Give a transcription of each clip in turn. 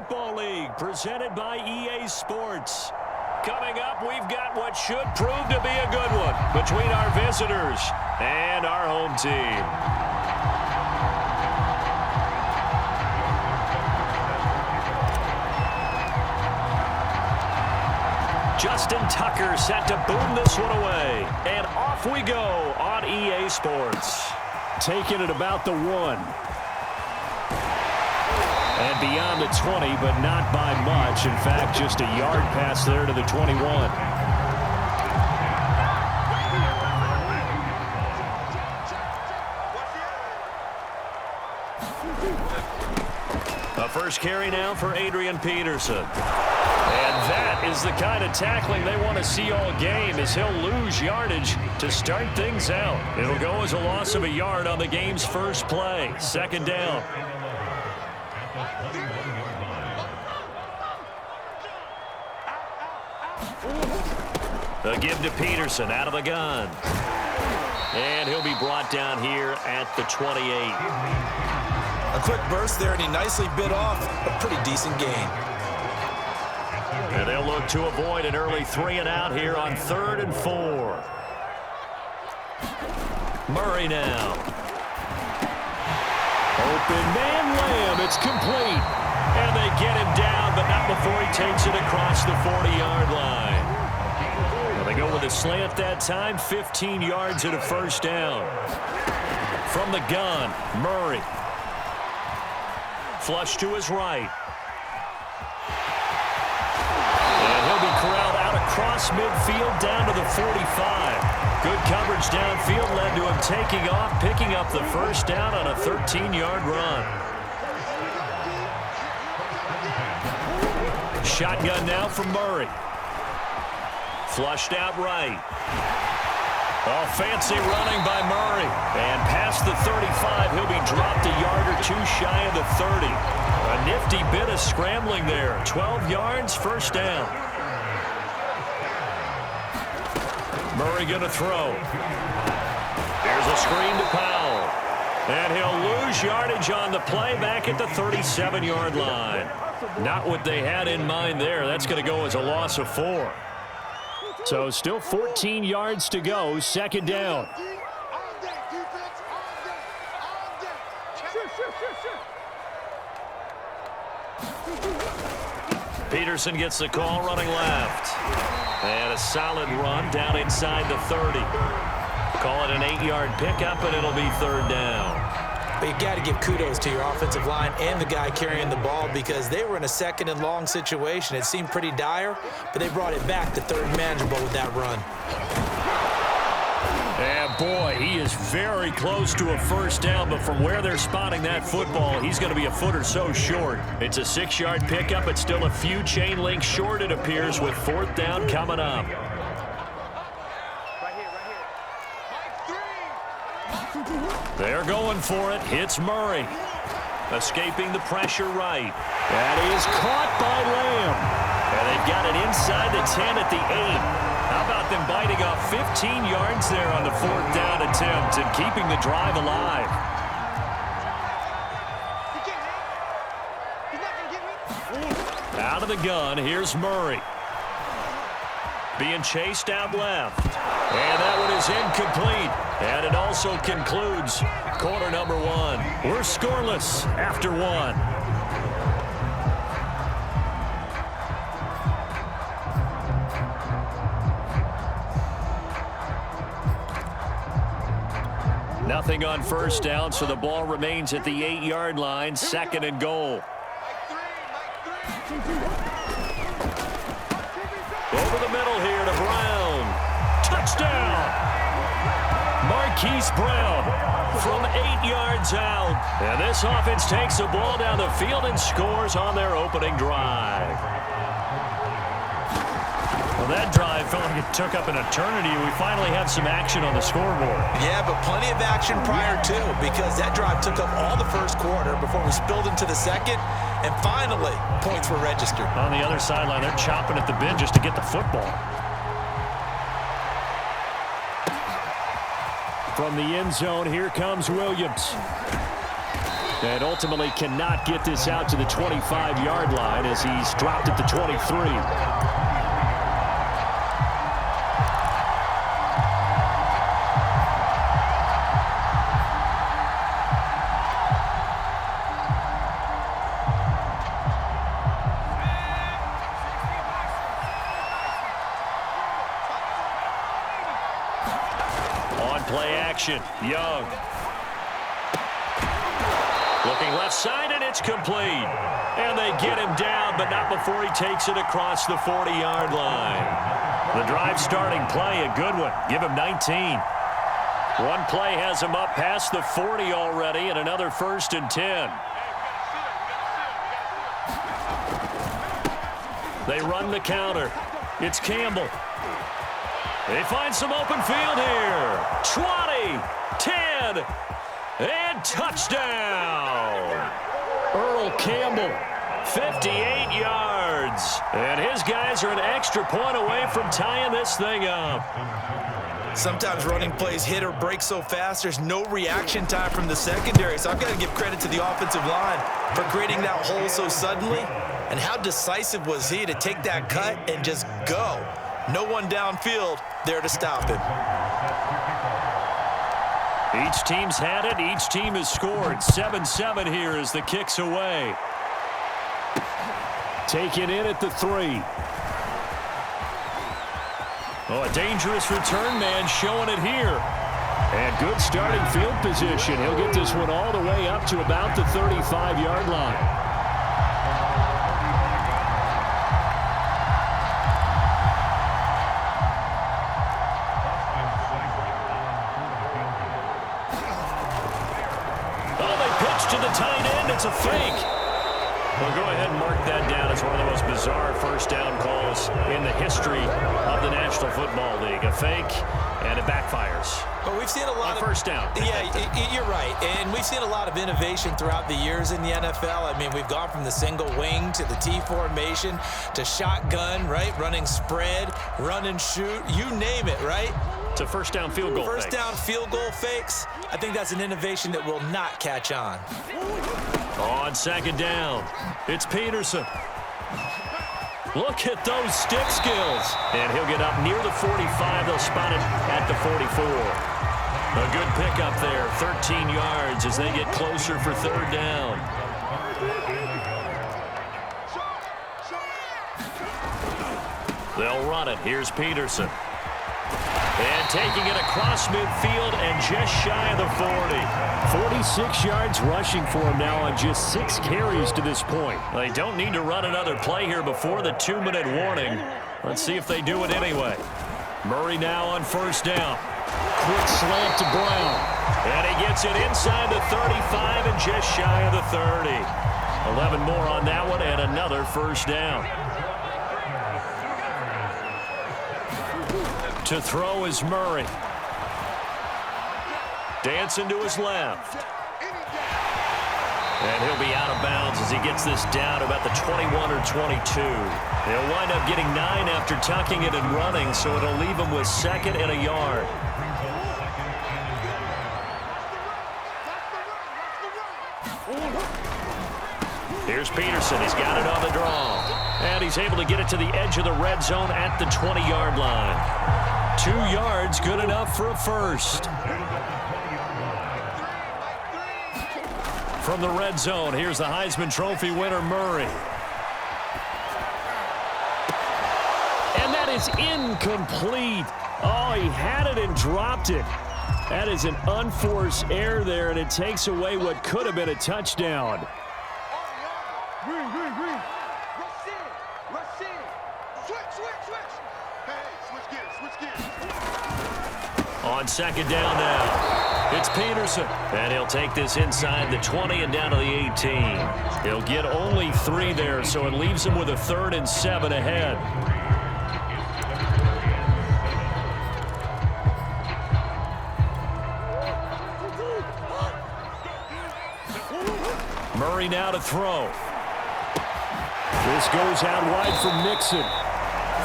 Football League, presented by EA Sports. Coming up, we've got what should prove to be a good one between our visitors and our home team. Justin Tucker set to boom this one away. And off we go on EA Sports. Taking it about the 1. And beyond the 20, but not by much. In fact, just a yard pass there to the 21. A first carry now for Adrian Peterson. And that is the kind of tackling they want to see all game, as he'll lose yardage to start things out. It'll go as a loss of a yard on the game's first play. Second down. A give to Peterson out of the gun. And he'll be brought down here at the 28. A quick burst there, and he nicely bit off a pretty decent gain. And they'll look to avoid an early 3-and-out here on 3rd and 4. Murray now. Open man Lamb. It's complete. And they get him down, but not before he takes it across the 40-yard line. Well, they go with a slant that time, 15 yards and a first down. From the gun, Murray. Flush to his right. And he'll be corralled out across midfield down to the 45. Good coverage downfield led to him taking off, picking up the first down on a 13-yard run. Shotgun now from Murray. Flushed out right. Oh, fancy running by Murray. And past the 35, he'll be dropped a yard or two shy of the 30. A nifty bit of scrambling there. 12 yards, first down. Murray going to throw. Here's a screen to Powell. And he'll lose yardage on the play back at the 37-yard line. Not what they had in mind there. That's going to go as a loss of 4. So still 14 yards to go, second down. Peterson gets the call running left. And a solid run down inside the 30. Call it an 8-yard pickup, and it'll be 3rd down. But you got to give kudos to your offensive line and the guy carrying the ball, because they were in a 2nd and long situation. It seemed pretty dire, but they brought it back to 3rd and manageable with that run. And boy, he is very close to a first down, but from where they're spotting that football, he's going to be a foot or so short. It's a 6-yard pickup, but still a few chain links short, it appears, with 4th down coming up. They're going for it. Hits Murray. Escaping the pressure right. That is caught by Lamb. And they've got it inside the 10 at the 8. How about them biting off 15 yards there on the 4th down attempt and keeping the drive alive? Out of the gun, here's Murray. Being chased out left. And that one is incomplete. And it also concludes quarter number 1. We're scoreless after 1. Nothing on first down, so the ball remains at the 8-yard line, 2nd and goal. Over the middle here to Brown. Touchdown! Marquise Brown from 8 yards out. And this offense takes the ball down the field and scores on their opening drive. Well, that drive felt like it took up an eternity. We finally have some action on the scoreboard. Yeah, but plenty of action prior to, because that drive took up all the first quarter before we spilled into the second. And finally, points were registered. On the other sideline, they're chopping at the bit just to get the football. From the end zone, here comes Williams. And ultimately cannot get this out to the 25-yard line as he's dropped at the 23. Play action. Young. Looking left side, and it's complete. And they get him down, but not before he takes it across the 40-yard line. The drive starting play, a good one. Give him 19. One play has him up past the 40 already, and another 1st and 10. They run the counter. It's Campbell. They find some open field here. 20, 10, and touchdown. Earl Campbell, 58 yards. And his guys are an extra point away from tying this thing up. Sometimes running plays hit or break so fast, there's no reaction time from the secondary. So I've got to give credit to the offensive line for creating that hole so suddenly. And how decisive was he to take that cut and just go? No one downfield there to stop him. Each team's had it. Each team has scored. 7-7 here as the kick's away. Taken in at the 3. Oh, a dangerous return man showing it here. And good starting field position. He'll get this one all the way up to about the 35-yard line. To the tight end, it's a fake. Well, go ahead and mark that down as one of the most bizarre first down calls in the history of the National Football League. A fake, and it backfires. But we've seen a lot of first down. Yeah, you're right. And we've seen a lot of innovation throughout the years in the NFL. I mean, we've gone from the single wing to the T formation to shotgun, right? Running spread, run and shoot, you name it, right? To first down field goal fakes. First down field goal fakes. I think that's an innovation that will not catch on. On 2nd down, it's Peterson. Look at those stick skills. And he'll get up near the 45. They'll spot it at the 44. A good pickup there, 13 yards as they get closer for 3rd down. They'll run it. Here's Peterson. And taking it across midfield and just shy of the 40. 46 yards rushing for him now on just 6 carries to this point. They don't need to run another play here before the 2-minute warning. Let's see if they do it anyway. Murray now on 1st down. Quick slant to Brown. And he gets it inside the 35 and just shy of the 30. 11 more on that one and another 1st down. To throw is Murray. Dancing to his left. And he'll be out of bounds as he gets this down about the 21 or 22. He'll wind up getting 9 after tucking it and running, so it'll leave him with 2nd and a yard. Here's Peterson. He's got it on the draw. And he's able to get it to the edge of the red zone at the 20-yard line. 2 yards, good enough for a first. From the red zone, here's the Heisman Trophy winner, Murray. And that is incomplete. Oh, he had it and dropped it. That is an unforced error there, and it takes away what could have been a touchdown. On 2nd down now, it's Peterson. And he'll take this inside the 20 and down to the 18. He'll get only 3 there, so it leaves him with a 3rd and 7 ahead. Murray now to throw. This goes out wide for Mixon.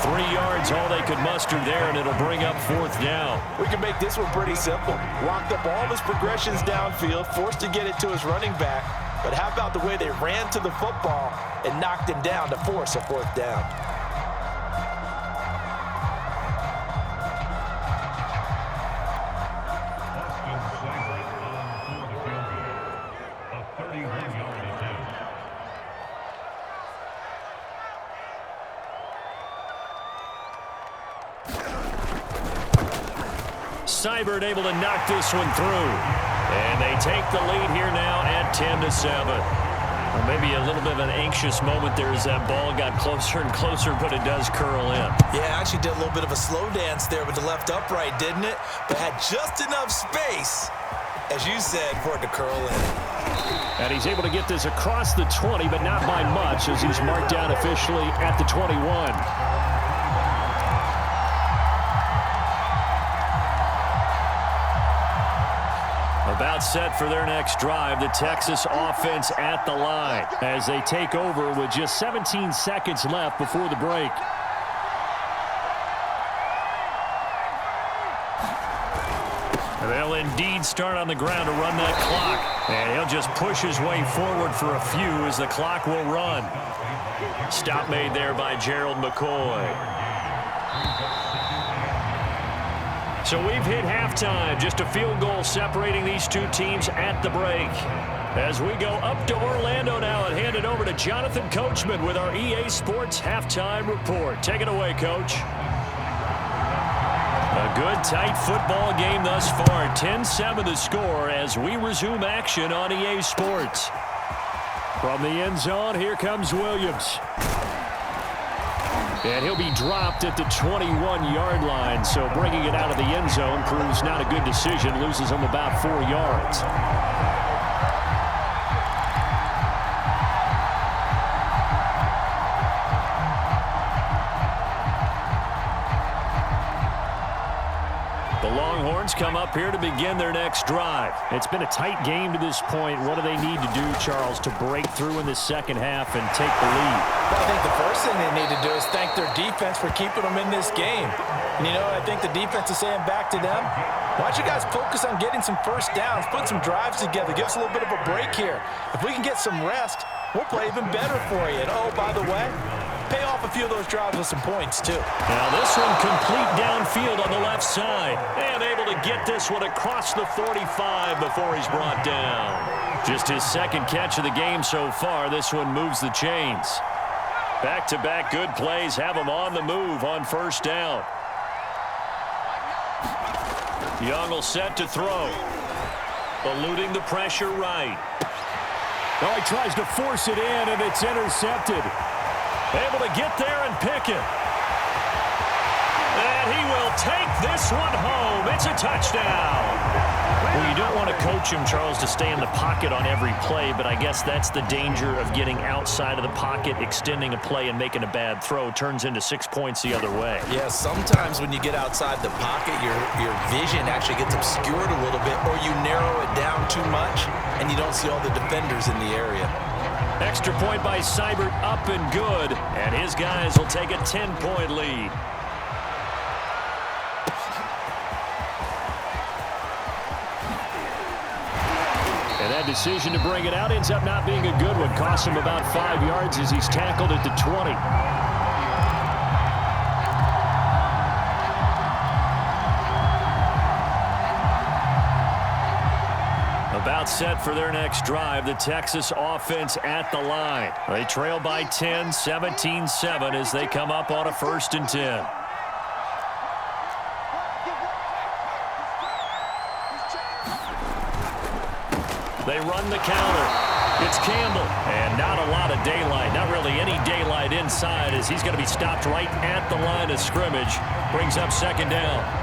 3 yards, all they could muster there, and it'll bring up 4th down. We can make this one pretty simple. Locked up all of his progressions downfield, forced to get it to his running back. But how about the way they ran to the football and knocked him down to force a 4th down? Seibert able to knock this one through. And they take the lead here now at 10-7. Well, maybe a little bit of an anxious moment there as that ball got closer and closer, but it does curl in. Yeah, actually did a little bit of a slow dance there with the left upright, didn't it? But had just enough space, as you said, for it to curl in. And he's able to get this across the 20, but not by much, as he's marked down officially at the 21. About set for their next drive, the Texas offense at the line as they take over with just 17 seconds left before the break. They'll indeed start on the ground to run that clock. And he'll just push his way forward for a few as the clock will run. Stop made there by Gerald McCoy. So we've hit halftime, just a field goal separating these two teams at the break. As we go up to Orlando now and hand it over to Jonathan Coachman with our EA Sports Halftime Report. Take it away, Coach. A good, tight football game thus far. 10-7 the score as we resume action on EA Sports. From the end zone, here comes Williams. And he'll be dropped at the 21-yard line, so bringing it out of the end zone proves not a good decision, loses him about 4 yards. The Longhorns come up here to begin their next drive. It's been a tight game to this point. What do they need to do, Charles, to break through in the second half and take the lead? Well, I think the first thing they need to do is thank their defense for keeping them in this game. And, you know, I think the defense is saying back to them, why don't you guys focus on getting some first downs, put some drives together, give us a little bit of a break here. If we can get some rest, we'll play even better for you. And, oh, by the way, pay off a few of those drives with some points, too. Now this one complete downfield on the left side. And able to get this one across the 45 before he's brought down. Just his second catch of the game so far. This one moves the chains. Back-to-back good plays have him on the move on first down. Young will set to throw. Eluding the pressure right. Oh, he tries to force it in, and it's intercepted. Able to get there and pick it. And he will take this one home. It's a touchdown. Well, you don't want to coach him, Charles, to stay in the pocket on every play, but I guess that's the danger of getting outside of the pocket, extending a play, and making a bad throw. Turns into 6 points the other way. Yeah, sometimes when you get outside the pocket, your vision actually gets obscured a little bit, or you narrow it down too much, and you don't see all the defenders in the area. Extra point by Seibert, up and good, and his guys will take a 10-point lead. And that decision to bring it out ends up not being a good one. Costs him about 5 yards as he's tackled at the 20. About set for their next drive, the Texas offense at the line. They trail by 10, 17-7 as they come up on a 1st and 10. They run the counter. It's Campbell. And not a lot of daylight. Not really any daylight inside as he's going to be stopped right at the line of scrimmage. Brings up 2nd down.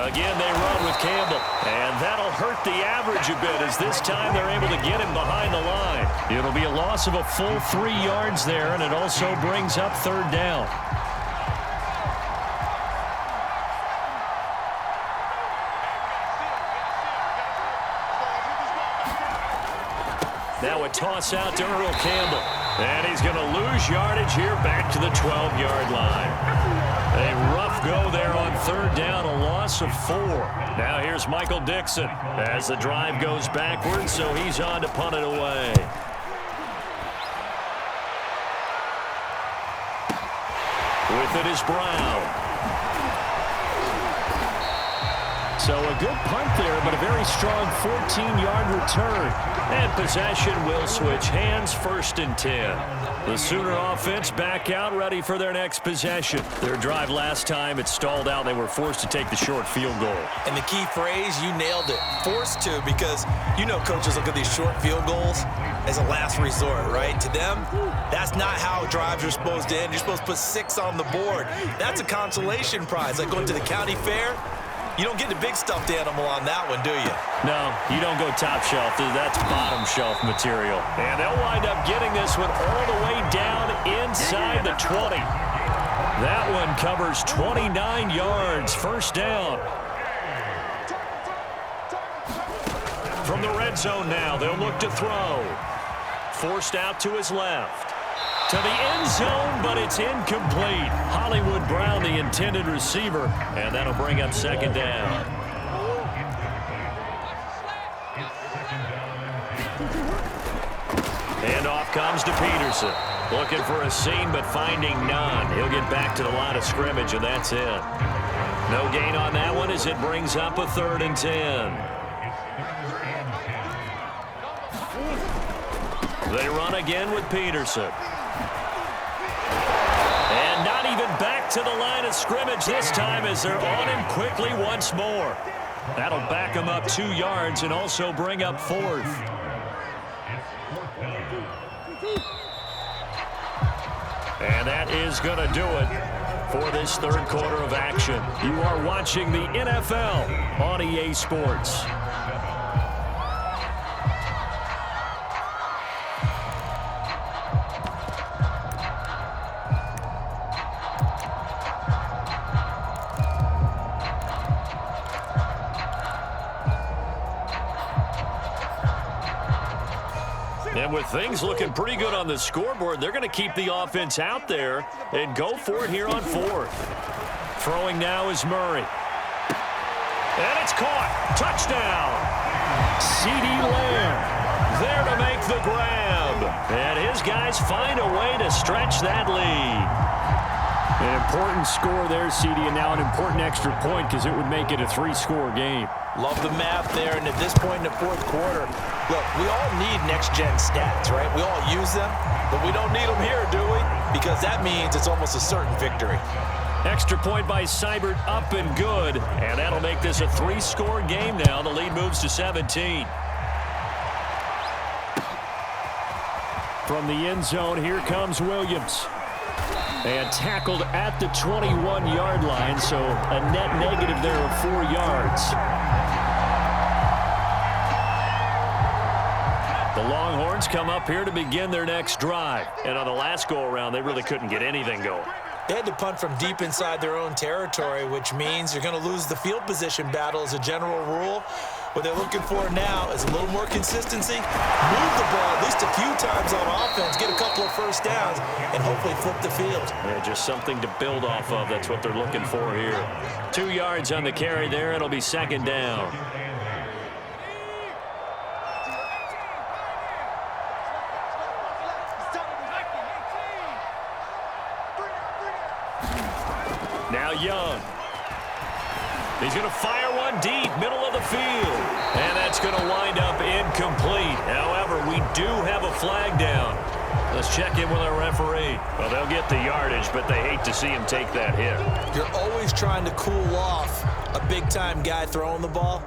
Again, they run with Campbell, and that'll hurt the average a bit as this time they're able to get him behind the line. It'll be a loss of a full 3 yards there, and it also brings up 3rd down. Now a toss out to Earl Campbell. And he's going to lose yardage here back to the 12-yard line. A rough go there on third down, a loss of 4. Now here's Michael Dixon as the drive goes backwards, so he's on to punt it away. With it is Brown. So a good punt there, but a very strong 14-yard return. And possession will switch hands, 1st and 10. The Sooner offense back out, ready for their next possession. Their drive last time, it stalled out. They were forced to take the short field goal. And the key phrase, you nailed it. Forced to, because you know coaches look at these short field goals as a last resort, right? To them, that's not how drives are supposed to end. You're supposed to put 6 on the board. That's a consolation prize, like going to the county fair. You don't get the big stuffed animal on that one, do you? No, you don't go top shelf. That's bottom shelf material. And they'll wind up getting this one all the way down inside the 20. That one covers 29 yards, 1st down. From the red zone now, they'll look to throw. Forced out to his left. To the end zone, but it's incomplete. Hollywood Brown, the intended receiver, and that'll bring up 2nd down. And off comes to Peterson. Looking for a seam, but finding none. He'll get back to the line of scrimmage, and that's it. No gain on that one as it brings up a 3rd and 10. They run again with Peterson. And not even back to the line of scrimmage this time as they're on him quickly once more. That'll back him up 2 yards and also bring up 4th. And that is going to do it for this 3rd quarter of action. You are watching the NFL on EA Sports. And with things looking pretty good on the scoreboard, they're going to keep the offense out there and go for it here on 4th. Throwing now is Murray. And it's caught. Touchdown. CeeDee Lamb there to make the grab. And his guys find a way to stretch that lead. An important score there, CeeDee, and now an important extra point because it would make it a 3-score game. Love the math there, and at this point in the 4th quarter, look, we all need next-gen stats, right? We all use them, but we don't need them here, do we? Because that means it's almost a certain victory. Extra point by Seibert, up and good, and that'll make this a 3-score game now. The lead moves to 17. From the end zone, here comes Williams. And tackled at the 21-yard line, so a net negative there of 4 yards. The Longhorns come up here to begin their next drive. And on the last go-around, they really couldn't get anything going. They had to punt from deep inside their own territory, which means you're going to lose the field position battle as a general rule. What they're looking for now is a little more consistency, move the ball at least a few times on offense, get a couple of 1st downs, and hopefully flip the field. Yeah, just something to build off of. That's what they're looking for here. 2 yards on the carry there. It'll be 2nd down. Now Young. He's going to fire one deep, middle of the field. And that's going to wind up incomplete. However, we do have a flag down. Let's check in with our referee. Well, they'll get the yardage, but they hate to see him take that hit. You're always trying to cool off a big-time guy throwing the ball,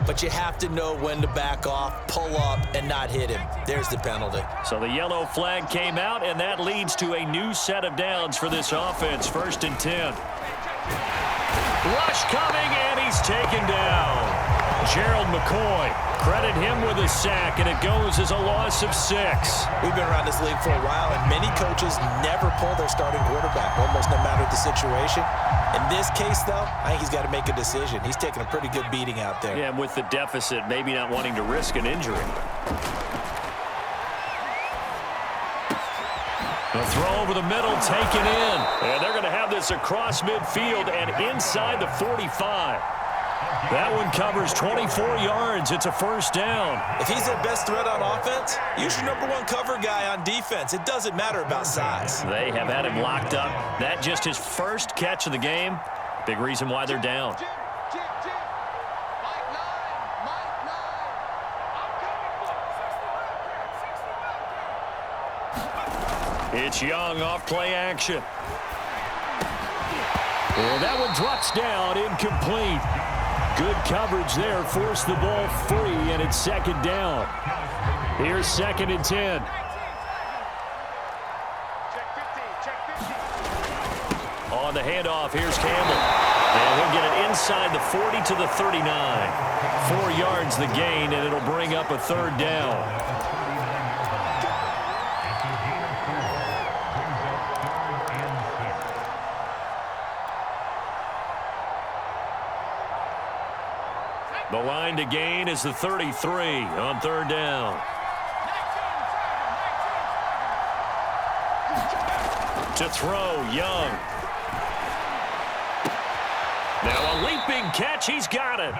but you have to know when to back off, pull up, and not hit him. There's the penalty. So the yellow flag came out, and that leads to a new set of downs for this offense. 1st and 10. Rush coming, and he's taken down. Gerald McCoy, credit him with a sack, and it goes as a loss of 6. We've been around this league for a while, and many coaches never pull their starting quarterback, almost no matter the situation. In this case, though, I think he's got to make a decision. He's taking a pretty good beating out there. Yeah, and with the deficit, maybe not wanting to risk an injury. The throw over the middle taken in. And they're going to have this across midfield and inside the 45. That one covers 24 yards. It's a first down. If he's their best threat on offense, use your #1 cover guy on defense. It doesn't matter about size. They have had him locked up. That just his first catch of the game. Big reason why they're down. It's Young off play action. And that one drops down, incomplete. Good coverage there, forced the ball free, and it's second down. Here's 2nd and 10. On the handoff, here's Campbell. And he'll get it inside the 40 to the 39. 4 yards the gain, and it'll bring up a third down. The line to gain is the 33 on third down. To throw, Young. Now a leaping catch, he's got it.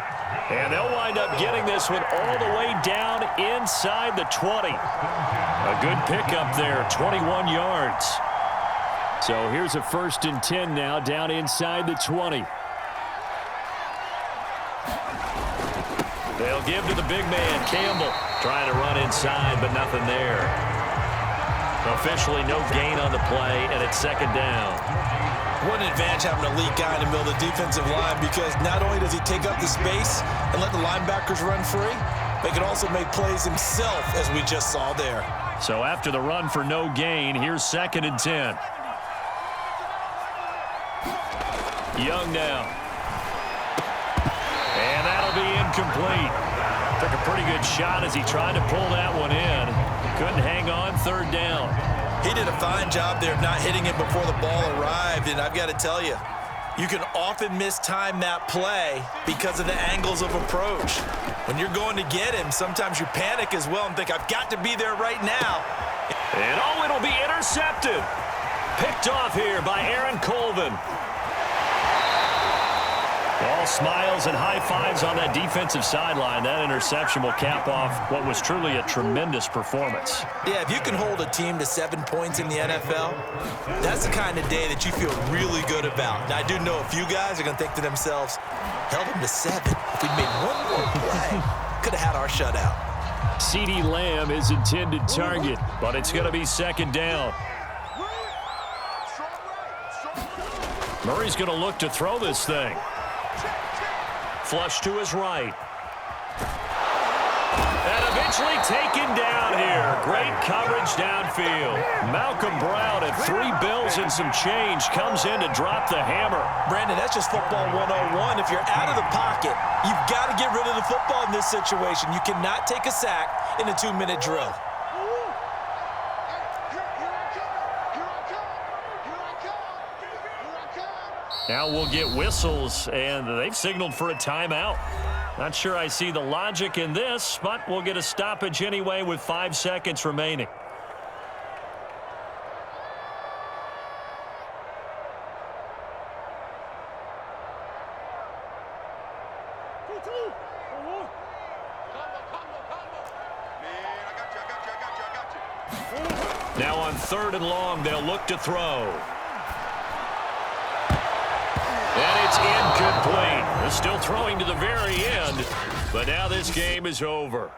And they'll wind up getting this one all the way down inside the 20. A good pickup there, 21 yards. So here's a 1st and 10 now, down inside the 20. They'll give to the big man, Campbell. Trying to run inside, but nothing there. Officially no gain on the play, and it's second down. What an advantage having an elite guy in the middle of the defensive line, because not only does he take up the space and let the linebackers run free, but he can also make plays himself, as we just saw there. So after the run for no gain, here's 2nd and 10. Young now. And that'll be incomplete. Took a pretty good shot as he tried to pull that one in. Couldn't hang on, third down. He did a fine job there of not hitting it before the ball arrived, and I've got to tell you, you can often mistime that play because of the angles of approach. When you're going to get him, sometimes you panic as well and think, I've got to be there right now. And oh, it'll be intercepted. Picked off here by Aaron Colvin. All smiles and high fives on that defensive sideline. That interception will cap off what was truly a tremendous performance. Yeah, if you can hold a team to 7 points in the NFL, that's the kind of day that you feel really good about. Now, I do know a few guys are going to think to themselves, held them to 7. If we'd made one more play, could have had our shutout. CeeDee Lamb is intended target, but it's going to be second down. Murray's going to look to throw this thing. Flush to his right. And eventually taken down here. Great coverage downfield. Malcolm Brown at 3 bills and some change comes in to drop the hammer. Brandon, that's just football 101. If you're out of the pocket, you've got to get rid of the football in this situation. You cannot take a sack in a 2-minute drill. Now we'll get whistles, and they've signaled for a timeout. Not sure I see the logic in this, but we'll get a stoppage anyway with 5 seconds remaining. Now on 3rd and long, they'll look to throw. And it's incomplete. They're still throwing to the very end, but now this game is over.